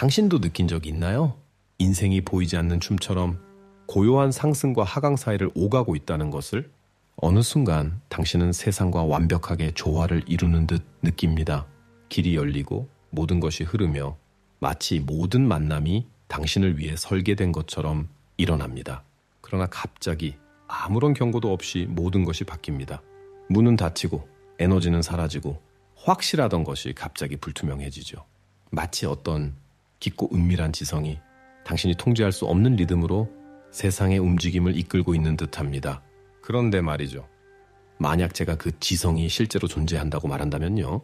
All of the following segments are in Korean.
당신도 느낀 적 있나요? 인생이 보이지 않는 춤처럼 고요한 상승과 하강 사이를 오가고 있다는 것을 어느 순간 당신은 세상과 완벽하게 조화를 이루는 듯 느낍니다. 길이 열리고 모든 것이 흐르며 마치 모든 만남이 당신을 위해 설계된 것처럼 일어납니다. 그러나 갑자기 아무런 경고도 없이 모든 것이 바뀝니다. 문은 닫히고 에너지는 사라지고 확실하던 것이 갑자기 불투명해지죠. 마치 어떤 깊고 은밀한 지성이 당신이 통제할 수 없는 리듬으로 세상의 움직임을 이끌고 있는 듯합니다. 그런데 말이죠. 만약 제가 그 지성이 실제로 존재한다고 말한다면요.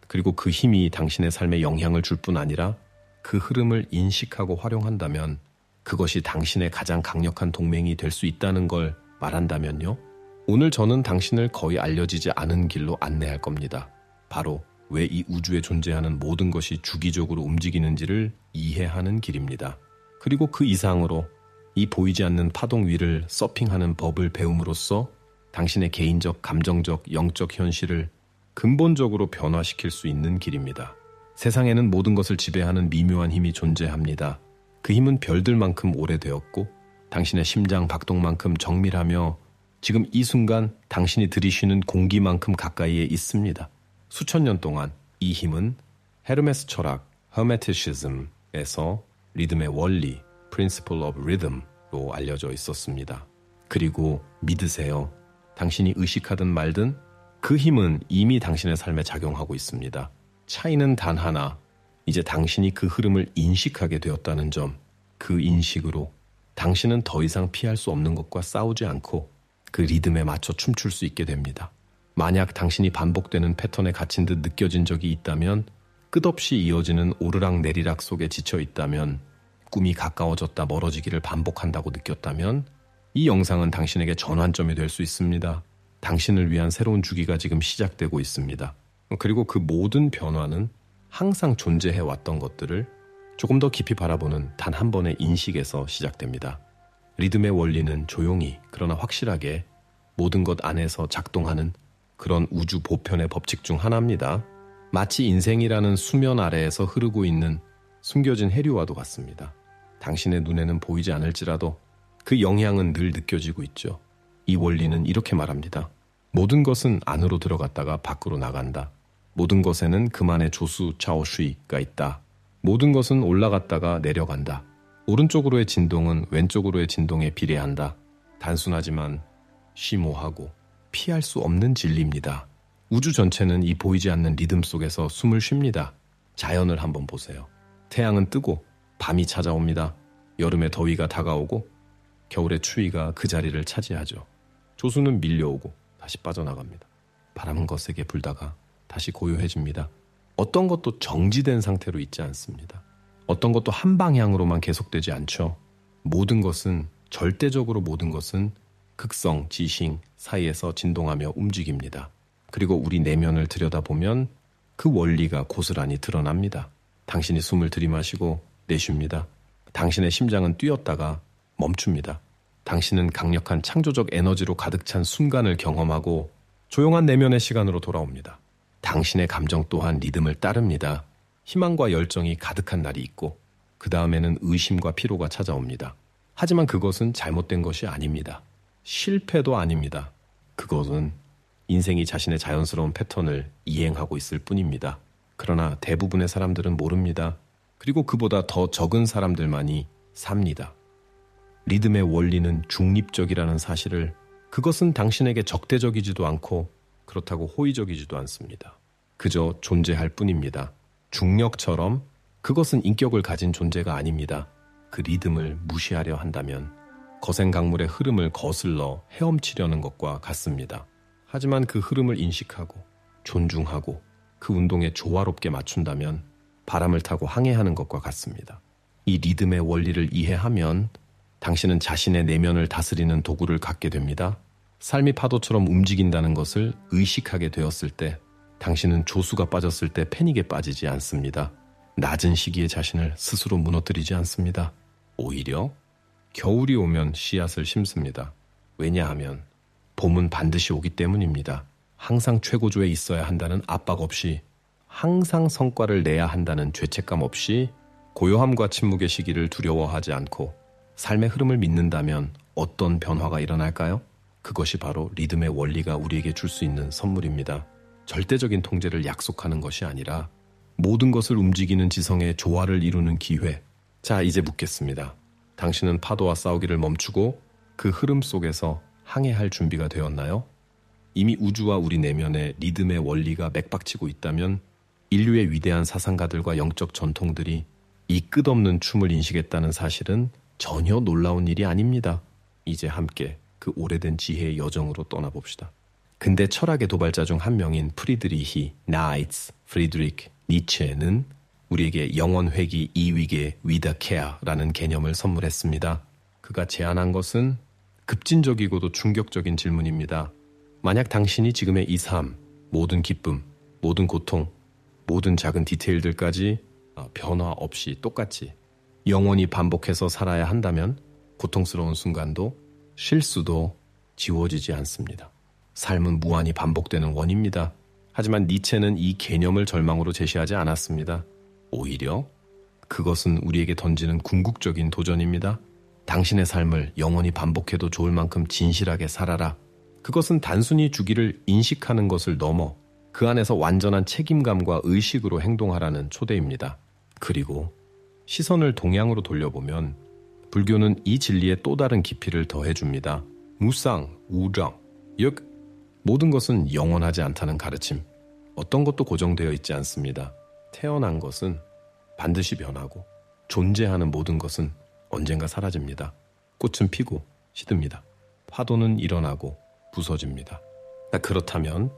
그리고 그 힘이 당신의 삶에 영향을 줄 뿐 아니라 그 흐름을 인식하고 활용한다면 그것이 당신의 가장 강력한 동맹이 될 수 있다는 걸 말한다면요. 오늘 저는 당신을 거의 알려지지 않은 길로 안내할 겁니다. 바로 왜 이 우주에 존재하는 모든 것이 주기적으로 움직이는지를 이해하는 길입니다. 그리고 그 이상으로 이 보이지 않는 파동 위를 서핑하는 법을 배움으로써 당신의 개인적, 감정적, 영적 현실을 근본적으로 변화시킬 수 있는 길입니다. 세상에는 모든 것을 지배하는 미묘한 힘이 존재합니다. 그 힘은 별들만큼 오래되었고 당신의 심장 박동만큼 정밀하며 지금 이 순간 당신이 들이쉬는 공기만큼 가까이에 있습니다. 수천 년 동안 이 힘은 헤르메스 철학, Hermeticism에서 리듬의 원리, Principle of Rhythm로 알려져 있었습니다. 그리고 믿으세요. 당신이 의식하든 말든 그 힘은 이미 당신의 삶에 작용하고 있습니다. 차이는 단 하나, 이제 당신이 그 흐름을 인식하게 되었다는 점, 그 인식으로 당신은 더 이상 피할 수 없는 것과 싸우지 않고 그 리듬에 맞춰 춤출 수 있게 됩니다. 만약 당신이 반복되는 패턴에 갇힌 듯 느껴진 적이 있다면, 끝없이 이어지는 오르락 내리락 속에 지쳐 있다면, 꿈이 가까워졌다 멀어지기를 반복한다고 느꼈다면 이 영상은 당신에게 전환점이 될 수 있습니다. 당신을 위한 새로운 주기가 지금 시작되고 있습니다. 그리고 그 모든 변화는 항상 존재해왔던 것들을 조금 더 깊이 바라보는 단 한 번의 인식에서 시작됩니다. 리듬의 원리는 조용히 그러나 확실하게 모든 것 안에서 작동하는 그런 우주 보편의 법칙 중 하나입니다. 마치 인생이라는 수면 아래에서 흐르고 있는 숨겨진 해류와도 같습니다. 당신의 눈에는 보이지 않을지라도 그 영향은 늘 느껴지고 있죠. 이 원리는 이렇게 말합니다. 모든 것은 안으로 들어갔다가 밖으로 나간다. 모든 것에는 그만의 조수 차오슈이가 있다. 모든 것은 올라갔다가 내려간다. 오른쪽으로의 진동은 왼쪽으로의 진동에 비례한다. 단순하지만 심오하고 피할 수 없는 진리입니다. 우주 전체는 이 보이지 않는 리듬 속에서 숨을 쉽니다. 자연을 한번 보세요. 태양은 뜨고 밤이 찾아옵니다. 여름의 더위가 다가오고 겨울의 추위가 그 자리를 차지하죠. 조수는 밀려오고 다시 빠져나갑니다. 바람은 거세게 불다가 다시 고요해집니다. 어떤 것도 정지된 상태로 있지 않습니다. 어떤 것도 한 방향으로만 계속되지 않죠. 모든 것은, 절대적으로 모든 것은 극성, 지싱 사이에서 진동하며 움직입니다. 그리고 우리 내면을 들여다보면 그 원리가 고스란히 드러납니다. 당신이 숨을 들이마시고 내쉽니다. 당신의 심장은 뛰었다가 멈춥니다. 당신은 강력한 창조적 에너지로 가득 찬 순간을 경험하고 조용한 내면의 시간으로 돌아옵니다. 당신의 감정 또한 리듬을 따릅니다. 희망과 열정이 가득한 날이 있고 그 다음에는 의심과 피로가 찾아옵니다. 하지만 그것은 잘못된 것이 아닙니다. 실패도 아닙니다. 그것은 인생이 자신의 자연스러운 패턴을 이행하고 있을 뿐입니다. 그러나 대부분의 사람들은 모릅니다. 그리고 그보다 더 적은 사람들만이 삽니다. 리듬의 원리는 중립적이라는 사실을, 그것은 당신에게 적대적이지도 않고 그렇다고 호의적이지도 않습니다. 그저 존재할 뿐입니다. 중력처럼 그것은 인격을 가진 존재가 아닙니다. 그 리듬을 무시하려 한다면 거센 강물의 흐름을 거슬러 헤엄치려는 것과 같습니다. 하지만 그 흐름을 인식하고 존중하고 그 운동에 조화롭게 맞춘다면 바람을 타고 항해하는 것과 같습니다. 이 리듬의 원리를 이해하면 당신은 자신의 내면을 다스리는 도구를 갖게 됩니다. 삶이 파도처럼 움직인다는 것을 의식하게 되었을 때 당신은 조수가 빠졌을 때 패닉에 빠지지 않습니다. 낮은 시기에 자신을 스스로 무너뜨리지 않습니다. 오히려 겨울이 오면 씨앗을 심습니다. 왜냐하면 봄은 반드시 오기 때문입니다. 항상 최고조에 있어야 한다는 압박 없이, 항상 성과를 내야 한다는 죄책감 없이 고요함과 침묵의 시기를 두려워하지 않고 삶의 흐름을 믿는다면 어떤 변화가 일어날까요? 그것이 바로 리듬의 원리가 우리에게 줄 수 있는 선물입니다. 절대적인 통제를 약속하는 것이 아니라 모든 것을 움직이는 지성의 조화를 이루는 기회. 자, 이제 묻겠습니다. 당신은 파도와 싸우기를 멈추고 그 흐름 속에서 항해할 준비가 되었나요? 이미 우주와 우리 내면에 리듬의 원리가 맥박치고 있다면 인류의 위대한 사상가들과 영적 전통들이 이 끝없는 춤을 인식했다는 사실은 전혀 놀라운 일이 아닙니다. 이제 함께 그 오래된 지혜의 여정으로 떠나봅시다. 근대 철학의 도발자 중 한 명인 프리드리히 나이츠 프리드리크 니체는 우리에게 영원 회귀 이위계 위다케아라는 개념을 선물했습니다. 그가 제안한 것은 급진적이고도 충격적인 질문입니다. 만약 당신이 지금의 이 삶, 모든 기쁨, 모든 고통, 모든 작은 디테일들까지 변화 없이 똑같이 영원히 반복해서 살아야 한다면 고통스러운 순간도 실수도 지워지지 않습니다. 삶은 무한히 반복되는 원입니다. 하지만 니체는 이 개념을 절망으로 제시하지 않았습니다. 오히려 그것은 우리에게 던지는 궁극적인 도전입니다. 당신의 삶을 영원히 반복해도 좋을 만큼 진실하게 살아라. 그것은 단순히 주기를 인식하는 것을 넘어 그 안에서 완전한 책임감과 의식으로 행동하라는 초대입니다. 그리고 시선을 동양으로 돌려보면 불교는 이 진리에 또 다른 깊이를 더해줍니다. 무상, 우정, 즉 모든 것은 영원하지 않다는 가르침. 어떤 것도 고정되어 있지 않습니다. 태어난 것은 반드시 변하고 존재하는 모든 것은 언젠가 사라집니다. 꽃은 피고 시듭니다. 파도는 일어나고 부서집니다. 그렇다면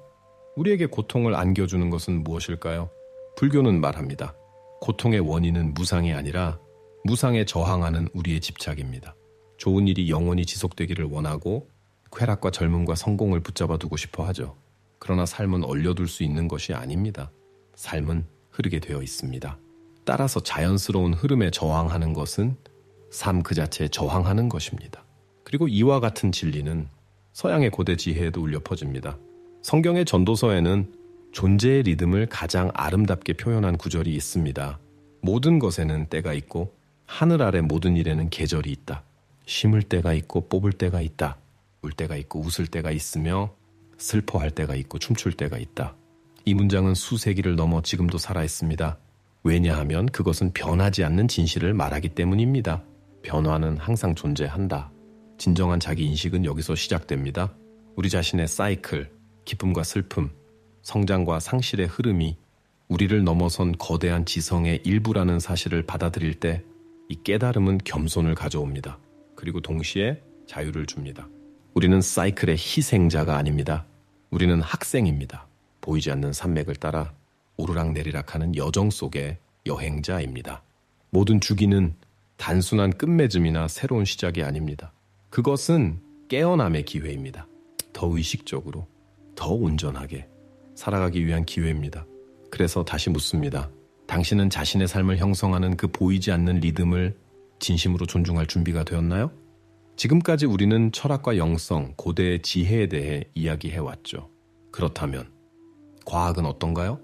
우리에게 고통을 안겨주는 것은 무엇일까요? 불교는 말합니다. 고통의 원인은 무상이 아니라 무상에 저항하는 우리의 집착입니다. 좋은 일이 영원히 지속되기를 원하고 쾌락과 젊음과 성공을 붙잡아 두고 싶어 하죠. 그러나 삶은 얼려둘 수 있는 것이 아닙니다. 삶은 흐르게 되어 있습니다. 따라서 자연스러운 흐름에 저항하는 것은 삶 그 자체에 저항하는 것입니다. 그리고 이와 같은 진리는 서양의 고대 지혜에도 울려 퍼집니다. 성경의 전도서에는 존재의 리듬을 가장 아름답게 표현한 구절이 있습니다. 모든 것에는 때가 있고 하늘 아래 모든 일에는 계절이 있다. 심을 때가 있고 뽑을 때가 있다. 울 때가 있고 웃을 때가 있으며 슬퍼할 때가 있고 춤출 때가 있다. 이 문장은 수세기를 넘어 지금도 살아있습니다. 왜냐하면 그것은 변하지 않는 진실을 말하기 때문입니다. 변화는 항상 존재한다. 진정한 자기 인식은 여기서 시작됩니다. 우리 자신의 사이클, 기쁨과 슬픔, 성장과 상실의 흐름이 우리를 넘어선 거대한 지성의 일부라는 사실을 받아들일 때 이 깨달음은 겸손을 가져옵니다. 그리고 동시에 자유를 줍니다. 우리는 사이클의 희생자가 아닙니다. 우리는 학생입니다. 보이지 않는 산맥을 따라 오르락내리락하는 여정 속의 여행자입니다. 모든 주기는 단순한 끝맺음이나 새로운 시작이 아닙니다. 그것은 깨어남의 기회입니다. 더 의식적으로, 더 온전하게 살아가기 위한 기회입니다. 그래서 다시 묻습니다. 당신은 자신의 삶을 형성하는 그 보이지 않는 리듬을 진심으로 존중할 준비가 되었나요? 지금까지 우리는 철학과 영성, 고대의 지혜에 대해 이야기해왔죠. 그렇다면 과학은 어떤가요?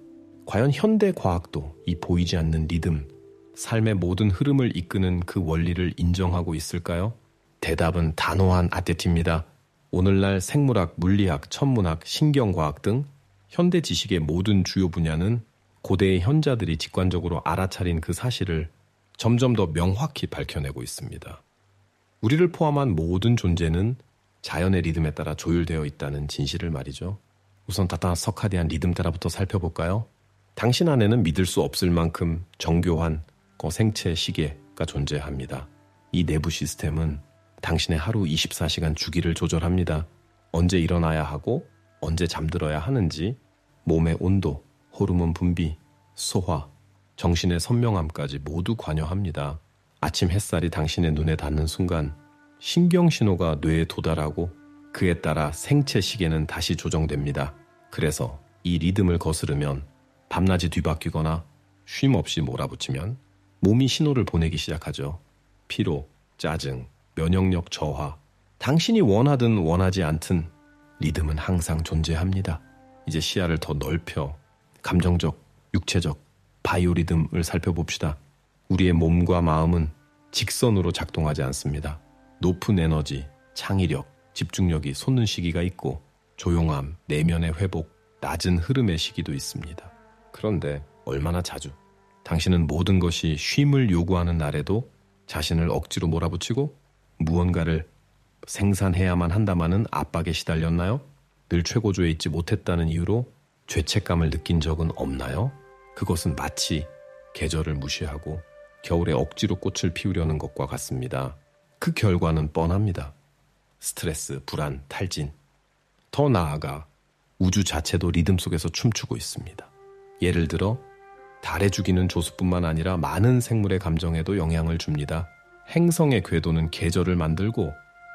과연 현대 과학도 이 보이지 않는 리듬, 삶의 모든 흐름을 이끄는 그 원리를 인정하고 있을까요? 대답은 단호한 아테티입니다. 오늘날 생물학, 물리학, 천문학, 신경과학 등 현대 지식의 모든 주요 분야는 고대의 현자들이 직관적으로 알아차린 그 사실을 점점 더 명확히 밝혀내고 있습니다. 우리를 포함한 모든 존재는 자연의 리듬에 따라 조율되어 있다는 진실을 말이죠. 우선 다타서카디안 리듬 따라부터 살펴볼까요? 당신 안에는 믿을 수 없을 만큼 정교한 생체 시계가 존재합니다. 이 내부 시스템은 당신의 하루 24시간 주기를 조절합니다. 언제 일어나야 하고 언제 잠들어야 하는지, 몸의 온도, 호르몬 분비, 소화, 정신의 선명함까지 모두 관여합니다. 아침 햇살이 당신의 눈에 닿는 순간 신경신호가 뇌에 도달하고 그에 따라 생체 시계는 다시 조정됩니다. 그래서 이 리듬을 거스르면 밤낮이 뒤바뀌거나 쉼 없이 몰아붙이면 몸이 신호를 보내기 시작하죠. 피로, 짜증, 면역력 저하, 당신이 원하든 원하지 않든 리듬은 항상 존재합니다. 이제 시야를 더 넓혀 감정적, 육체적, 바이오리듬을 살펴봅시다. 우리의 몸과 마음은 직선으로 작동하지 않습니다. 높은 에너지, 창의력, 집중력이 솟는 시기가 있고 조용함, 내면의 회복, 낮은 흐름의 시기도 있습니다. 그런데 얼마나 자주 당신은 모든 것이 쉼을 요구하는 날에도 자신을 억지로 몰아붙이고 무언가를 생산해야만 한다마는 압박에 시달렸나요? 늘 최고조에 있지 못했다는 이유로 죄책감을 느낀 적은 없나요? 그것은 마치 계절을 무시하고 겨울에 억지로 꽃을 피우려는 것과 같습니다. 그 결과는 뻔합니다. 스트레스, 불안, 탈진. 더 나아가 우주 자체도 리듬 속에서 춤추고 있습니다. 예를 들어 달의 주기는 조수뿐만 아니라 많은 생물의 감정에도 영향을 줍니다. 행성의 궤도는 계절을 만들고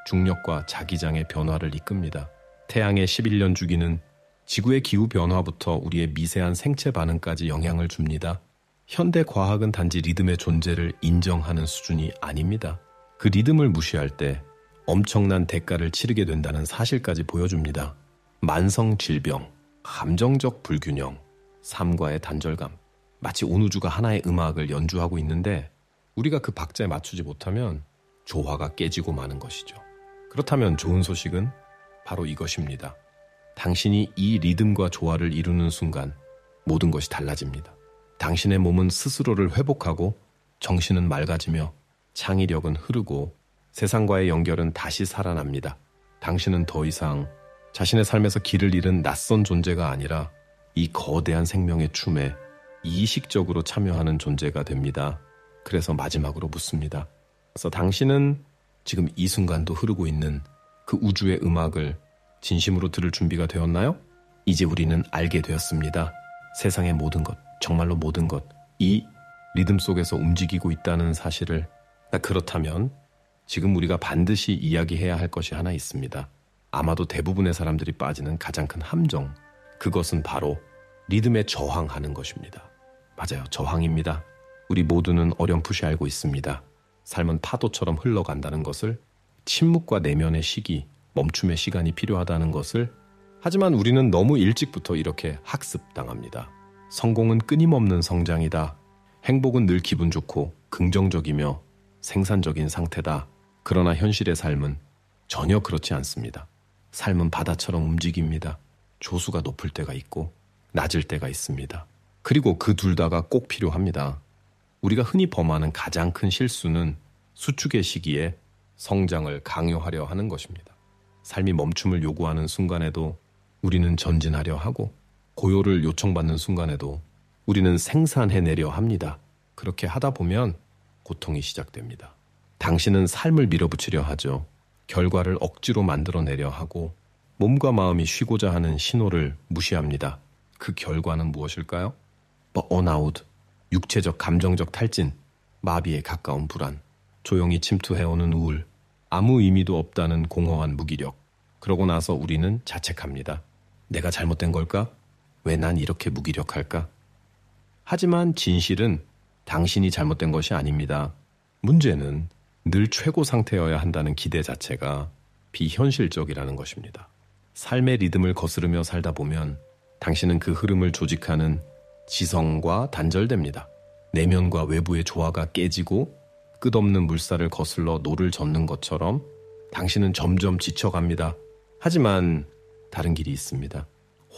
중력과 자기장의 변화를 이끕니다. 태양의 11년 주기는 지구의 기후 변화부터 우리의 미세한 생체 반응까지 영향을 줍니다. 현대 과학은 단지 리듬의 존재를 인정하는 수준이 아닙니다. 그 리듬을 무시할 때 엄청난 대가를 치르게 된다는 사실까지 보여줍니다. 만성 질병, 감정적 불균형, 삶과의 단절감. 마치 온 우주가 하나의 음악을 연주하고 있는데 우리가 그 박자에 맞추지 못하면 조화가 깨지고 마는 것이죠. 그렇다면 좋은 소식은 바로 이것입니다. 당신이 이 리듬과 조화를 이루는 순간 모든 것이 달라집니다. 당신의 몸은 스스로를 회복하고 정신은 맑아지며 창의력은 흐르고 세상과의 연결은 다시 살아납니다. 당신은 더 이상 자신의 삶에서 길을 잃은 낯선 존재가 아니라 이 거대한 생명의 춤에 이식적으로 참여하는 존재가 됩니다. 그래서 마지막으로 묻습니다. 그래서 당신은 지금 이 순간도 흐르고 있는 그 우주의 음악을 진심으로 들을 준비가 되었나요? 이제 우리는 알게 되었습니다. 세상의 모든 것, 정말로 모든 것, 이 리듬 속에서 움직이고 있다는 사실을. 그렇다면 지금 우리가 반드시 이야기해야 할 것이 하나 있습니다. 아마도 대부분의 사람들이 빠지는 가장 큰 함정, 그것은 바로 리듬에 저항하는 것입니다. 맞아요, 저항입니다. 우리 모두는 어렴풋이 알고 있습니다. 삶은 파도처럼 흘러간다는 것을, 침묵과 내면의 시기, 멈춤의 시간이 필요하다는 것을. 하지만 우리는 너무 일찍부터 이렇게 학습당합니다. 성공은 끊임없는 성장이다. 행복은 늘 기분 좋고 긍정적이며 생산적인 상태다. 그러나 현실의 삶은 전혀 그렇지 않습니다. 삶은 바다처럼 움직입니다. 조수가 높을 때가 있고 낮을 때가 있습니다. 그리고 그 둘 다가 꼭 필요합니다. 우리가 흔히 범하는 가장 큰 실수는 수축의 시기에 성장을 강요하려 하는 것입니다. 삶이 멈춤을 요구하는 순간에도 우리는 전진하려 하고 고요를 요청받는 순간에도 우리는 생산해내려 합니다. 그렇게 하다 보면 고통이 시작됩니다. 당신은 삶을 밀어붙이려 하죠. 결과를 억지로 만들어내려 하고 몸과 마음이 쉬고자 하는 신호를 무시합니다. 그 결과는 무엇일까요? 번아웃, 육체적 감정적 탈진, 마비에 가까운 불안, 조용히 침투해오는 우울, 아무 의미도 없다는 공허한 무기력. 그러고 나서 우리는 자책합니다. 내가 잘못된 걸까? 왜 난 이렇게 무기력할까? 하지만 진실은 당신이 잘못된 것이 아닙니다. 문제는 늘 최고 상태여야 한다는 기대 자체가 비현실적이라는 것입니다. 삶의 리듬을 거스르며 살다 보면 당신은 그 흐름을 조직하는 지성과 단절됩니다. 내면과 외부의 조화가 깨지고 끝없는 물살을 거슬러 노를 젓는 것처럼 당신은 점점 지쳐갑니다. 하지만 다른 길이 있습니다.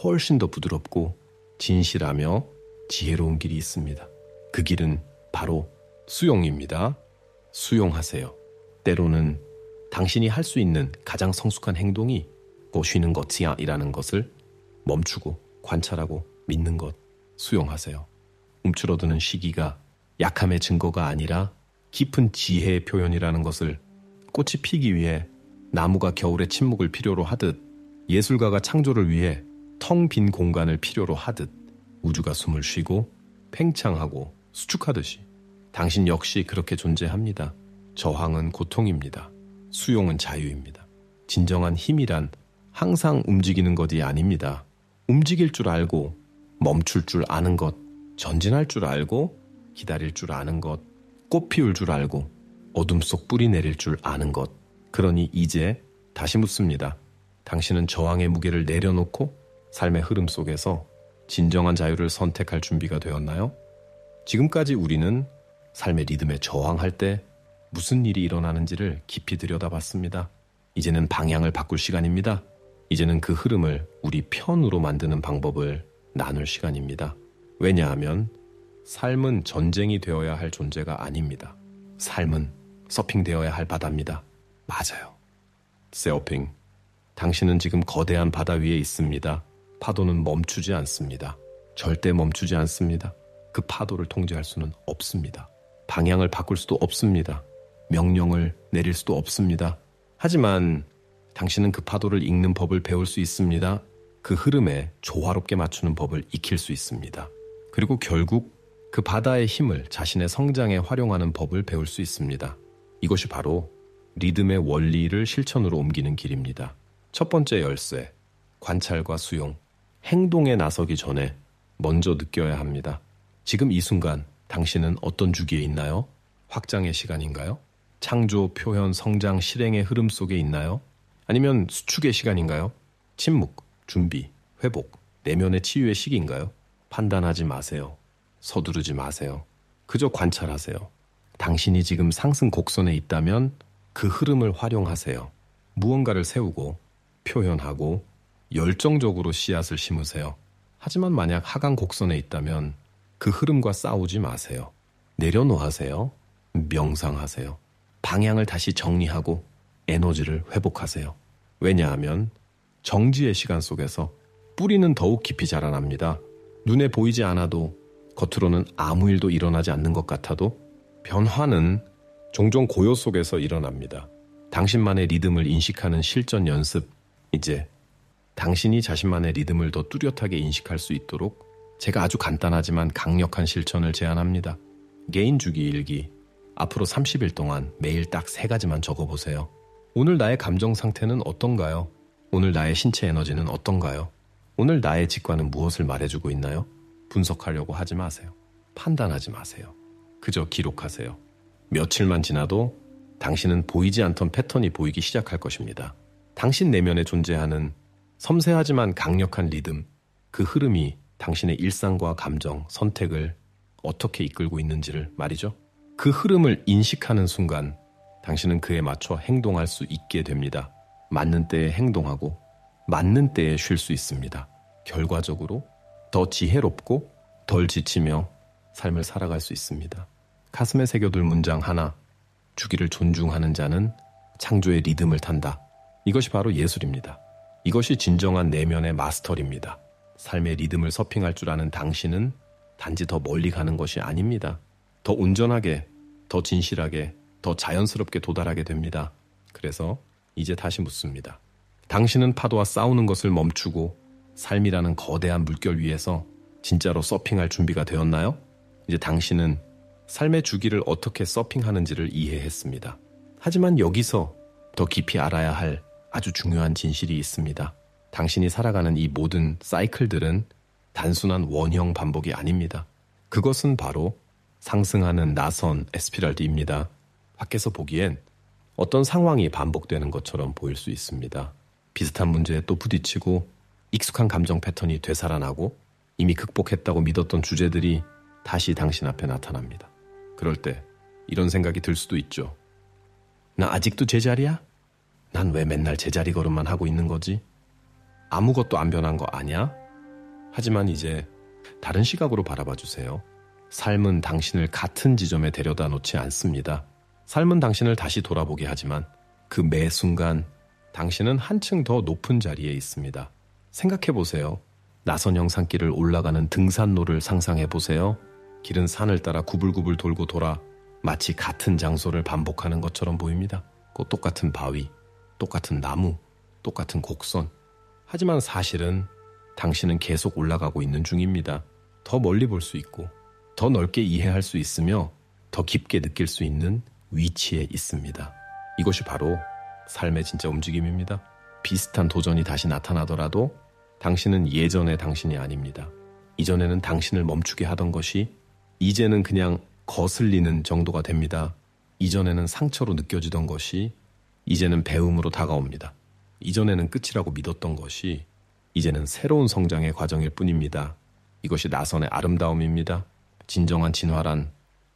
훨씬 더 부드럽고 진실하며 지혜로운 길이 있습니다. 그 길은 바로 수용입니다. 수용하세요. 때로는 당신이 할 수 있는 가장 성숙한 행동이 쉬는 것이야 이라는 것을 멈추고 관찰하고 믿는 것. 수용하세요. 움츠러드는 시기가 약함의 증거가 아니라 깊은 지혜의 표현이라는 것을, 꽃이 피기 위해 나무가 겨울의 침묵을 필요로 하듯, 예술가가 창조를 위해 텅 빈 공간을 필요로 하듯, 우주가 숨을 쉬고 팽창하고 수축하듯이 당신 역시 그렇게 존재합니다. 저항은 고통입니다. 수용은 자유입니다. 진정한 힘이란 항상 움직이는 것이 아닙니다. 움직일 줄 알고 멈출 줄 아는 것, 전진할 줄 알고 기다릴 줄 아는 것, 꽃 피울 줄 알고 어둠 속 뿌리 내릴 줄 아는 것. 그러니 이제 다시 묻습니다. 당신은 저항의 무게를 내려놓고 삶의 흐름 속에서 진정한 자유를 선택할 준비가 되었나요? 지금까지 우리는 삶의 리듬에 저항할 때 무슨 일이 일어나는지를 깊이 들여다봤습니다. 이제는 방향을 바꿀 시간입니다. 이제는 그 흐름을 우리 편으로 만드는 방법을 나눌 시간입니다. 왜냐하면 삶은 전쟁이 되어야 할 존재가 아닙니다. 삶은 서핑되어야 할 바다입니다. 맞아요. 서핑. 당신은 지금 거대한 바다 위에 있습니다. 파도는 멈추지 않습니다. 절대 멈추지 않습니다. 그 파도를 통제할 수는 없습니다. 방향을 바꿀 수도 없습니다. 명령을 내릴 수도 없습니다. 하지만 당신은 그 파도를 읽는 법을 배울 수 있습니다. 그 흐름에 조화롭게 맞추는 법을 익힐 수 있습니다. 그리고 결국 그 바다의 힘을 자신의 성장에 활용하는 법을 배울 수 있습니다. 이것이 바로 리듬의 원리를 실천으로 옮기는 길입니다. 첫 번째 열쇠, 관찰과 수용. 행동에 나서기 전에 먼저 느껴야 합니다. 지금 이 순간 당신은 어떤 주기에 있나요? 확장의 시간인가요? 창조, 표현, 성장, 실행의 흐름 속에 있나요? 아니면 수축의 시간인가요? 침묵, 준비, 회복, 내면의 치유의 시기인가요? 판단하지 마세요. 서두르지 마세요. 그저 관찰하세요. 당신이 지금 상승 곡선에 있다면 그 흐름을 활용하세요. 무언가를 세우고 표현하고 열정적으로 씨앗을 심으세요. 하지만 만약 하강 곡선에 있다면 그 흐름과 싸우지 마세요. 내려놓으세요. 명상하세요. 방향을 다시 정리하고 에너지를 회복하세요. 왜냐하면 정지의 시간 속에서 뿌리는 더욱 깊이 자라납니다. 눈에 보이지 않아도 겉으로는 아무 일도 일어나지 않는 것 같아도 변화는 종종 고요 속에서 일어납니다. 당신만의 리듬을 인식하는 실전 연습. 이제 당신이 자신만의 리듬을 더 뚜렷하게 인식할 수 있도록 제가 아주 간단하지만 강력한 실천을 제안합니다. 개인 주기 일기. 앞으로 30일 동안 매일 딱 3가지만 적어보세요. 오늘 나의 감정 상태는 어떤가요? 오늘 나의 신체 에너지는 어떤가요? 오늘 나의 직관은 무엇을 말해주고 있나요? 분석하려고 하지 마세요. 판단하지 마세요. 그저 기록하세요. 며칠만 지나도 당신은 보이지 않던 패턴이 보이기 시작할 것입니다. 당신 내면에 존재하는 섬세하지만 강력한 리듬, 그 흐름이 당신의 일상과 감정, 선택을 어떻게 이끌고 있는지를 말이죠. 그 흐름을 인식하는 순간 당신은 그에 맞춰 행동할 수 있게 됩니다. 맞는 때에 행동하고 맞는 때에 쉴 수 있습니다. 결과적으로 더 지혜롭고 덜 지치며 삶을 살아갈 수 있습니다. 가슴에 새겨둘 문장 하나, 주기를 존중하는 자는 창조의 리듬을 탄다. 이것이 바로 예술입니다. 이것이 진정한 내면의 마스터입니다. 삶의 리듬을 서핑할 줄 아는 당신은 단지 더 멀리 가는 것이 아닙니다. 더 온전하게, 더 진실하게, 더 자연스럽게 도달하게 됩니다. 그래서 이제 다시 묻습니다. 당신은 파도와 싸우는 것을 멈추고 삶이라는 거대한 물결 위에서 진짜로 서핑할 준비가 되었나요? 이제 당신은 삶의 주기를 어떻게 서핑하는지를 이해했습니다. 하지만 여기서 더 깊이 알아야 할 아주 중요한 진실이 있습니다. 당신이 살아가는 이 모든 사이클들은 단순한 원형 반복이 아닙니다. 그것은 바로 상승하는 나선 에스피랄디입니다. 밖에서 보기엔 어떤 상황이 반복되는 것처럼 보일 수 있습니다. 비슷한 문제에 또 부딪히고 익숙한 감정 패턴이 되살아나고 이미 극복했다고 믿었던 주제들이 다시 당신 앞에 나타납니다. 그럴 때 이런 생각이 들 수도 있죠. 나 아직도 제자리야? 난 왜 맨날 제자리 걸음만 하고 있는 거지? 아무것도 안 변한 거 아냐? 하지만 이제 다른 시각으로 바라봐 주세요. 삶은 당신을 같은 지점에 데려다 놓지 않습니다. 삶은 당신을 다시 돌아보게 하지만 그 매 순간 당신은 한층 더 높은 자리에 있습니다. 생각해 보세요. 나선형 산길을 올라가는 등산로를 상상해 보세요. 길은 산을 따라 구불구불 돌고 돌아 마치 같은 장소를 반복하는 것처럼 보입니다. 꼭 똑같은 바위, 똑같은 나무, 똑같은 곡선. 하지만 사실은 당신은 계속 올라가고 있는 중입니다. 더 멀리 볼 수 있고 더 넓게 이해할 수 있으며 더 깊게 느낄 수 있는 위치에 있습니다. 이것이 바로 삶의 진짜 움직임입니다. 비슷한 도전이 다시 나타나더라도 당신은 예전의 당신이 아닙니다. 이전에는 당신을 멈추게 하던 것이 이제는 그냥 거슬리는 정도가 됩니다. 이전에는 상처로 느껴지던 것이 이제는 배움으로 다가옵니다. 이전에는 끝이라고 믿었던 것이 이제는 새로운 성장의 과정일 뿐입니다. 이것이 나선의 아름다움입니다. 진정한 진화란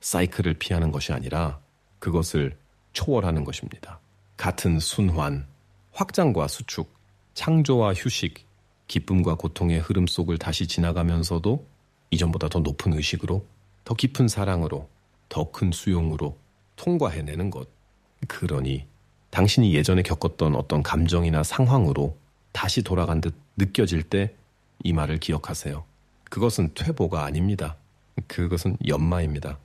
사이클을 피하는 것이 아니라 그것을 초월하는 것입니다. 같은 순환, 확장과 수축, 창조와 휴식, 기쁨과 고통의 흐름 속을 다시 지나가면서도 이전보다 더 높은 의식으로, 더 깊은 사랑으로, 더 큰 수용으로 통과해내는 것. 그러니 당신이 예전에 겪었던 어떤 감정이나 상황으로 다시 돌아간 듯 느껴질 때 이 말을 기억하세요. 그것은 퇴보가 아닙니다. 그것은 연마입니다.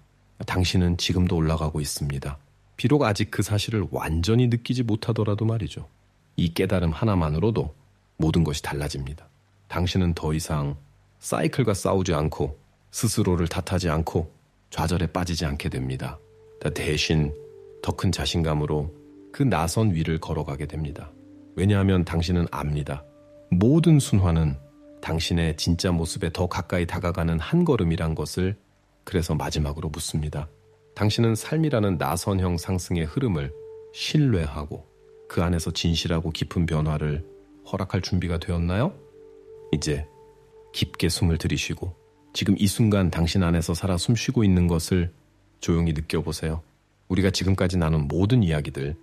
당신은 지금도 올라가고 있습니다. 비록 아직 그 사실을 완전히 느끼지 못하더라도 말이죠. 이 깨달음 하나만으로도 모든 것이 달라집니다. 당신은 더 이상 사이클과 싸우지 않고 스스로를 탓하지 않고 좌절에 빠지지 않게 됩니다. 대신 더 큰 자신감으로 그 나선 위를 걸어가게 됩니다. 왜냐하면 당신은 압니다. 모든 순환은 당신의 진짜 모습에 더 가까이 다가가는 한 걸음이란 것을 그래서 마지막으로 묻습니다. 당신은 삶이라는 나선형 상승의 흐름을 신뢰하고 그 안에서 진실하고 깊은 변화를 허락할 준비가 되었나요? 이제 깊게 숨을 들이쉬고 지금 이 순간 당신 안에서 살아 숨쉬고 있는 것을 조용히 느껴보세요. 우리가 지금까지 나눈 모든 이야기들,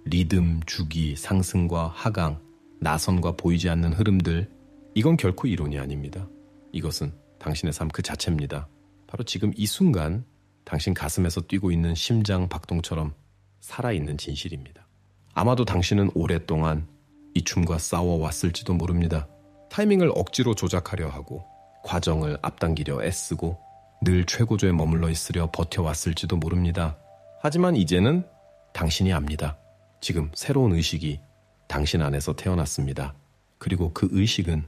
리듬, 주기, 상승과 하강, 나선과 보이지 않는 흐름들, 이건 결코 이론이 아닙니다. 이것은 당신의 삶 그 자체입니다. 바로 지금 이 순간 당신 가슴에서 뛰고 있는 심장 박동처럼 살아있는 진실입니다. 아마도 당신은 오랫동안 이 춤과 싸워왔을지도 모릅니다. 타이밍을 억지로 조작하려 하고 과정을 앞당기려 애쓰고 늘 최고조에 머물러 있으려 버텨왔을지도 모릅니다. 하지만 이제는 당신이 압니다. 지금 새로운 의식이 당신 안에서 태어났습니다. 그리고 그 의식은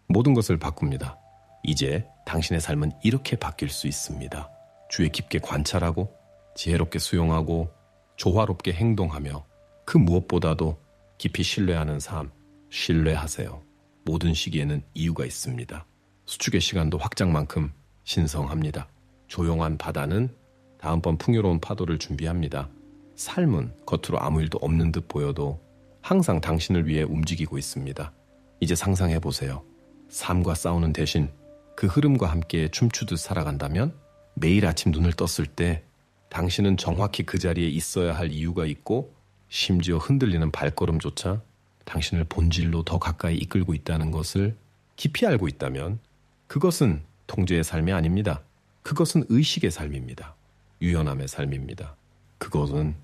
모든 것을 바꿉니다. 이제 당신의 삶은 이렇게 바뀔 수 있습니다. 주의 깊게 관찰하고 지혜롭게 수용하고 조화롭게 행동하며 그 무엇보다도 깊이 신뢰하는 삶, 신뢰하세요. 모든 시기에는 이유가 있습니다. 수축의 시간도 확장만큼 신성합니다. 조용한 바다는 다음번 풍요로운 파도를 준비합니다. 삶은 겉으로 아무 일도 없는 듯 보여도 항상 당신을 위해 움직이고 있습니다. 이제 상상해보세요. 삶과 싸우는 대신 그 흐름과 함께 춤추듯 살아간다면 매일 아침 눈을 떴을 때 당신은 정확히 그 자리에 있어야 할 이유가 있고 심지어 흔들리는 발걸음조차 당신을 본질로 더 가까이 이끌고 있다는 것을 깊이 알고 있다면 그것은 통제의 삶이 아닙니다. 그것은 의식의 삶입니다. 유연함의 삶입니다. 그것은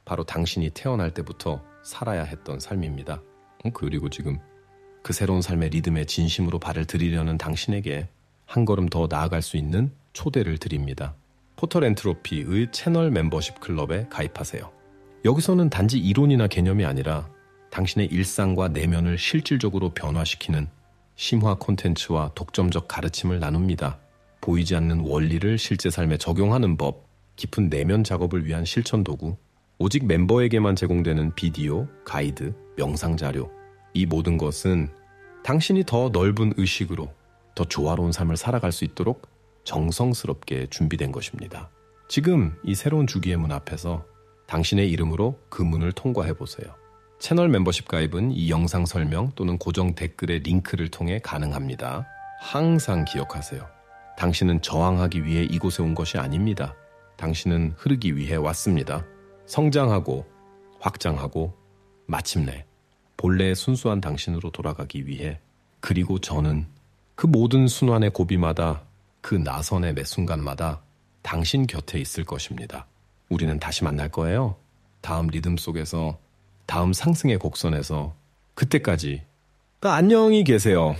바로 당신이 태어날 때부터 살아야 했던 삶입니다. 그리고 지금 그 새로운 삶의 리듬에 진심으로 발을 들이려는 당신에게 한 걸음 더 나아갈 수 있는 초대를 드립니다. 포털 엔트로피의 채널 멤버십 클럽에 가입하세요. 여기서는 단지 이론이나 개념이 아니라 당신의 일상과 내면을 실질적으로 변화시키는 심화 콘텐츠와 독점적 가르침을 나눕니다. 보이지 않는 원리를 실제 삶에 적용하는 법, 깊은 내면 작업을 위한 실천 도구, 오직 멤버에게만 제공되는 비디오, 가이드, 명상 자료, 이 모든 것은 당신이 더 넓은 의식으로 더 조화로운 삶을 살아갈 수 있도록 정성스럽게 준비된 것입니다. 지금 이 새로운 주기의 문 앞에서 당신의 이름으로 그 문을 통과해보세요. 채널 멤버십 가입은 이 영상 설명 또는 고정 댓글의 링크를 통해 가능합니다. 항상 기억하세요. 당신은 저항하기 위해 이곳에 온 것이 아닙니다. 당신은 흐르기 위해 왔습니다. 성장하고 확장하고 마침내 본래의 순수한 당신으로 돌아가기 위해. 그리고 저는 그 모든 순환의 고비마다 그 나선의 매 순간마다 당신 곁에 있을 것입니다. 우리는 다시 만날 거예요. 다음 리듬 속에서, 다음 상승의 곡선에서. 그때까지 안녕히 계세요.